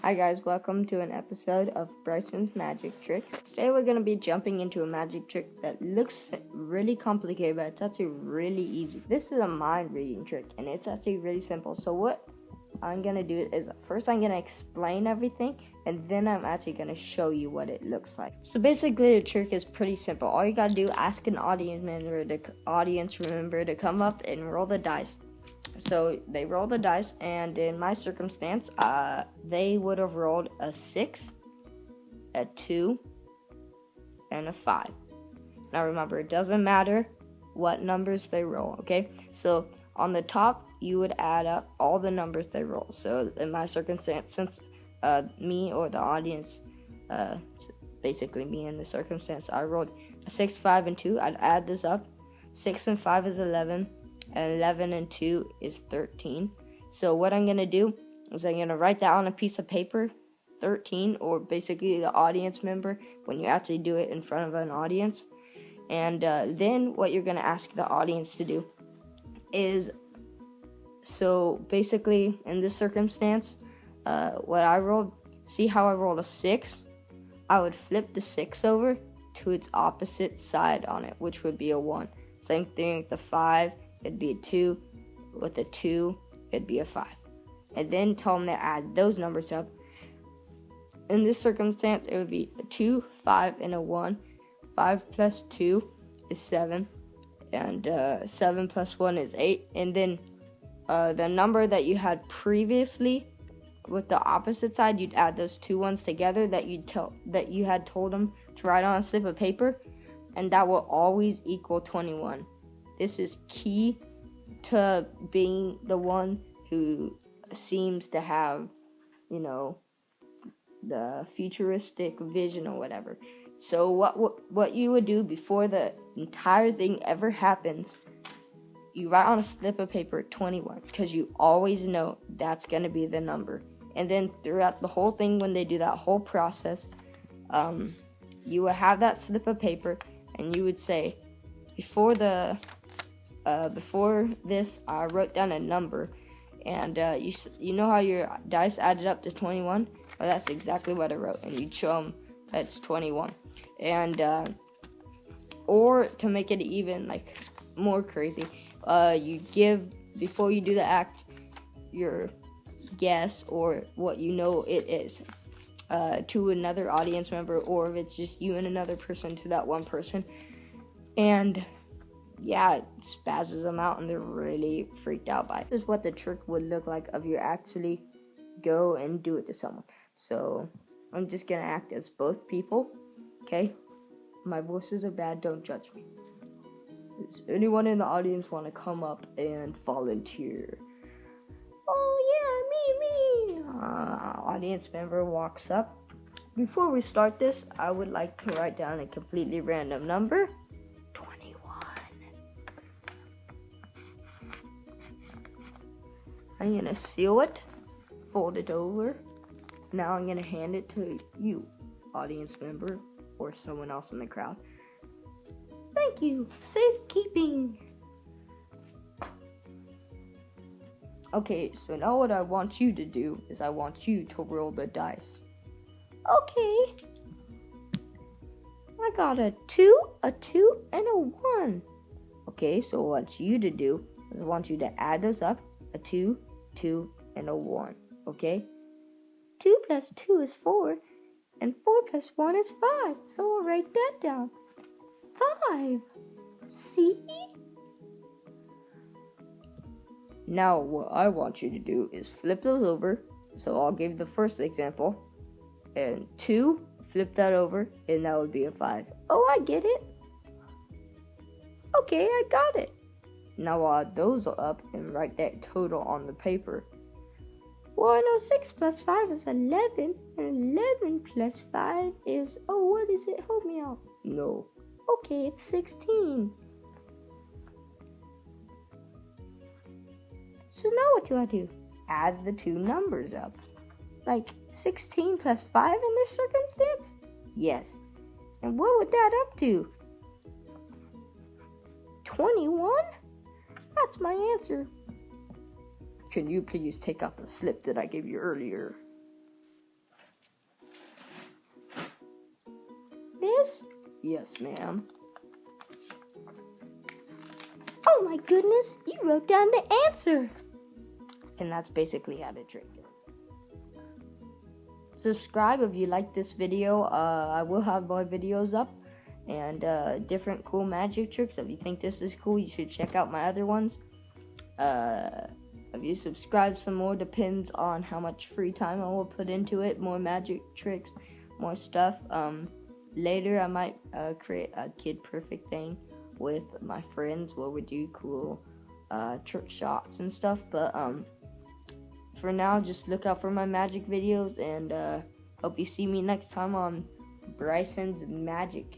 Hi guys, welcome to an episode of Bryson's Magic Tricks. Today we're going to be jumping into a magic trick that looks really complicated, but it's actually really easy. This is a mind reading trick and it's actually really simple. So what I'm going to do is first I'm going to explain everything and then I'm actually going to show you what it looks like. So basically the trick is pretty simple. All you got to do, ask an audience member to come up and roll the dice. So they roll the dice, and in my circumstance, they would have rolled a 6, a 2, and a 5. Now remember, it doesn't matter what numbers they roll, okay? So on the top, you would add up all the numbers they roll. So in my circumstance, since me or the audience, basically me in the circumstance, I rolled a 6, 5, and 2. I'd add this up. 6 and 5 is 11. And 11 and 2 is 13. So what I'm going to do is I'm going to write that on a piece of paper, 13, or basically the audience member, when you actually do it in front of an audience. And then what you're going to ask the audience to do is, so basically in this circumstance, what I rolled, see how I rolled a 6? I would flip the 6 over to its opposite side on it, which would be a 1. Same thing with the 5. It'd be a 2. With a 2, it'd be a 5. And then tell them to add those numbers up. In this circumstance, it would be a 2, 5, and a 1. 5 plus 2 is 7. And 7 plus 1 is 8. And then the number that you had previously with the opposite side, you'd add those two ones together that you had told them to write on a slip of paper. And that will always equal 21. This is key to being the one who seems to have, the futuristic vision or whatever. So what you would do before the entire thing ever happens, you write on a slip of paper 21, because you always know that's going to be the number. And then throughout the whole thing, when they do that whole process, you would have that slip of paper and you would say, before this, I wrote down a number, and you know how your dice added up to 21? Well, that's exactly what I wrote, and you'd show them that it's 21. And, or to make it even, more crazy, you give, before you do the act, your guess, or what you know it is, to another audience member, or if it's just you and another person, to that one person. And yeah, it spazzes them out and they're really freaked out by it. This is what the trick would look like if you actually go and do it to someone. So I'm just gonna act as both people, okay? My voices are bad, don't judge me. Does anyone in the audience want to come up and volunteer? Oh yeah, me. Audience member walks up. Before we start this, I would like to write down a completely random number. 21. I'm gonna seal it, fold it over. Now I'm gonna hand it to you, audience member, or someone else in the crowd. Thank you, safekeeping. Okay, so now what I want you to do is I want you to roll the dice. Okay. I got a 2, and a 1. Okay, so what I want you to do is I want you to add those up. A 2, and a 1. Okay? 2 plus 2 is 4, and 4 plus 1 is 5. So we'll write that down. 5. See? Now what I want you to do is flip those over. So I'll give the first example. And 2, flip that over, and that would be a 5. Oh, I get it. Okay, I got it. Now I'll add those up and write that total on the paper. 106 plus 5 is 11, and 11 plus 5 is, what is it? Help me out. No. Okay, it's 16. So now what do I do? Add the two numbers up. 16 plus 5 in this circumstance? Yes. And what would that up to? 21? That's my answer. Can you please take out the slip that I gave you earlier? this? Yes, ma'am. Oh my goodness, you wrote down the answer. And that's basically how to trick it. Subscribe if you like this video. I will have more videos up and different cool magic tricks. If you think this is cool, you should check out my other ones. If you subscribe, some more depends on how much free time I will put into it. More magic tricks, more stuff. Later I might create a kid perfect thing with my friends where we do cool trick shots and stuff. But for now, just look out for my magic videos, and hope you see me next time on Bryson's Magic.